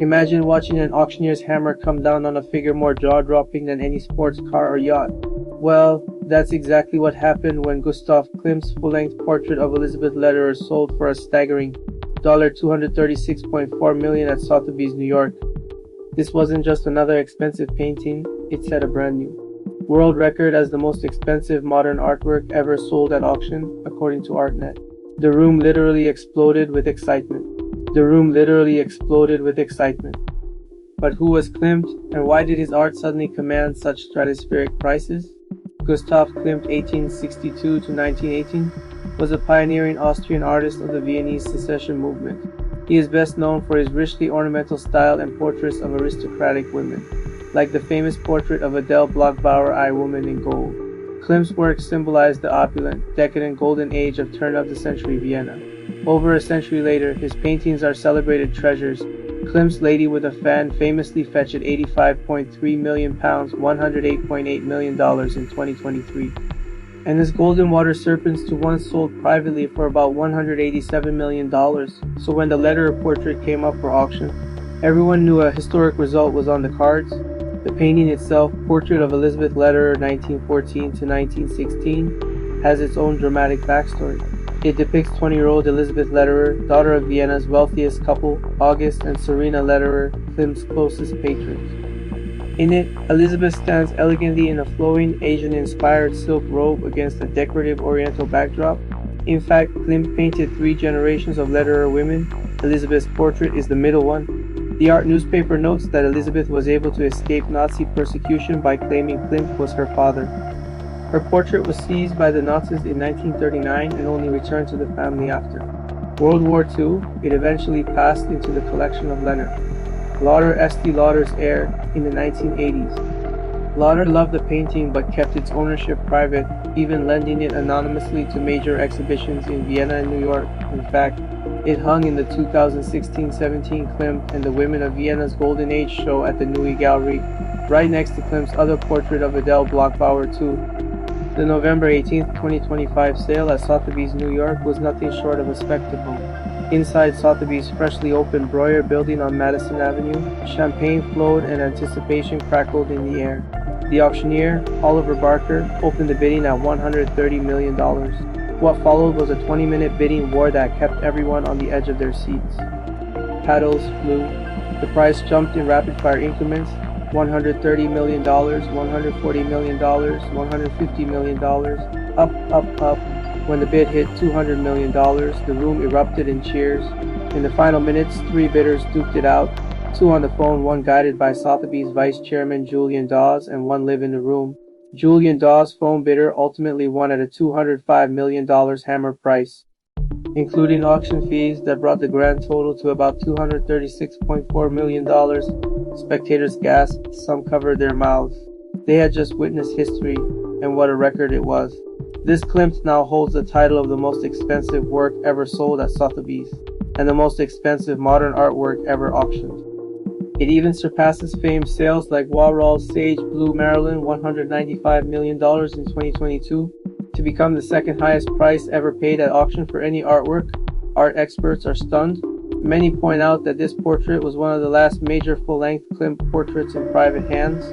Imagine watching an auctioneer's hammer come down on a figure more jaw-dropping than any sports car or yacht. Well, that's exactly what happened when Gustav Klimt's full-length portrait of Elisabeth Lederer sold for a staggering $236.4 million at Sothebys, New York. This wasn't just another expensive painting, it set a brand new world record as the most expensive modern artwork ever sold at auction, according to ArtNet. The room literally exploded with excitement. But who was Klimt, and why did his art suddenly command such stratospheric prices? Gustav Klimt, 1862 to 1918, was a pioneering Austrian artist of the Viennese secession movement. He is best known for his richly ornamental style and portraits of aristocratic women, like the famous portrait of Adele Bloch-Bauer, I Woman in Gold. Klimt's work symbolized the opulent, decadent golden age of turn-of-the-century Vienna. Over a century later, his paintings are celebrated treasures. Klimt's Lady with a Fan famously fetched £85.3 million, $108.8 million in 2023. And his Golden Water Serpents to once sold privately for about $187 million. So when the Lederer portrait came up for auction, everyone knew a historic result was on the cards. The painting itself, Portrait of Elisabeth Lederer 1914 to 1916, has its own dramatic backstory. It depicts 20-year-old Elisabeth Lederer, daughter of Vienna's wealthiest couple, August and Serena Lederer, Klimt's closest patrons. In it, Elisabeth stands elegantly in a flowing, Asian-inspired silk robe against a decorative Oriental backdrop. In fact, Klimt painted 3 generations of Lederer women. Elisabeth's portrait is the middle one. The art newspaper notes that Elisabeth was able to escape Nazi persecution by claiming Klimt was her father. Her portrait was seized by the Nazis in 1939 and only returned to the family after World War II. It eventually passed into the collection of Leonard Lauder Estee Lauder's heir in the 1980s. Lauder loved the painting but kept its ownership private, even lending it anonymously to major exhibitions in Vienna and New York. In fact, it hung in the 2016-17 Klimt and the Women of Vienna's Golden Age show at the Neue Gallery, right next to Klimt's other portrait of Adele Bloch-Bauer II. The November 18, 2025 sale at Sothebys, New York was nothing short of a spectacle. Inside Sotheby's freshly opened Breuer building on Madison Avenue, champagne flowed and anticipation crackled in the air. The auctioneer, Oliver Barker, opened the bidding at $130 million. What followed was a 20-minute bidding war that kept everyone on the edge of their seats. Paddles flew. The price jumped in rapid-fire increments. $130 million, $140 million, $150 million, up. When the bid hit $200 million, the room erupted in cheers. In the final minutes, 3 bidders duked it out, 2 on the phone, 1 guided by Sotheby's Vice Chairman Julian Dawes, and 1 live in the room. Julian Dawes' phone bidder ultimately won at a $205 million hammer price, including auction fees that brought the grand total to about $236.4 million. Spectators gasped, some covered their mouths. They had just witnessed history, and what a record it was. This Klimt now holds the title of the most expensive work ever sold at Sotheby's, and the most expensive modern artwork ever auctioned. It even surpasses famed sales like Warhol's Sage Blue Marilyn $195 million in 2022 to become the second highest price ever paid at auction for any artwork. Art experts are stunned. Many point out that this portrait was one of the last major full-length Klimt portraits in private hands,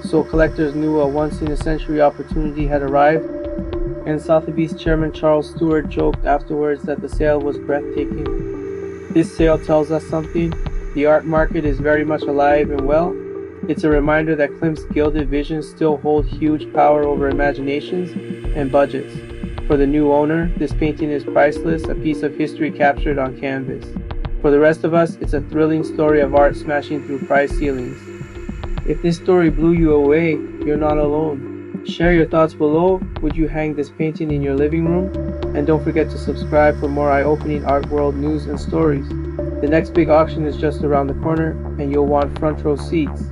so collectors knew a once-in-a-century opportunity had arrived, and Sotheby's chairman Charles Stewart joked afterwards that the sale was breathtaking. This sale tells us something. The art market is very much alive and well. It's a reminder that Klimt's gilded visions still hold huge power over imaginations and budgets. For the new owner, this painting is priceless, a piece of history captured on canvas. For the rest of us, it's a thrilling story of art smashing through price ceilings. If this story blew you away, you're not alone. Share your thoughts below. Would you hang this painting in your living room? And don't forget to subscribe for more eye-opening art world news and stories. The next big auction is just around the corner, and you'll want front row seats.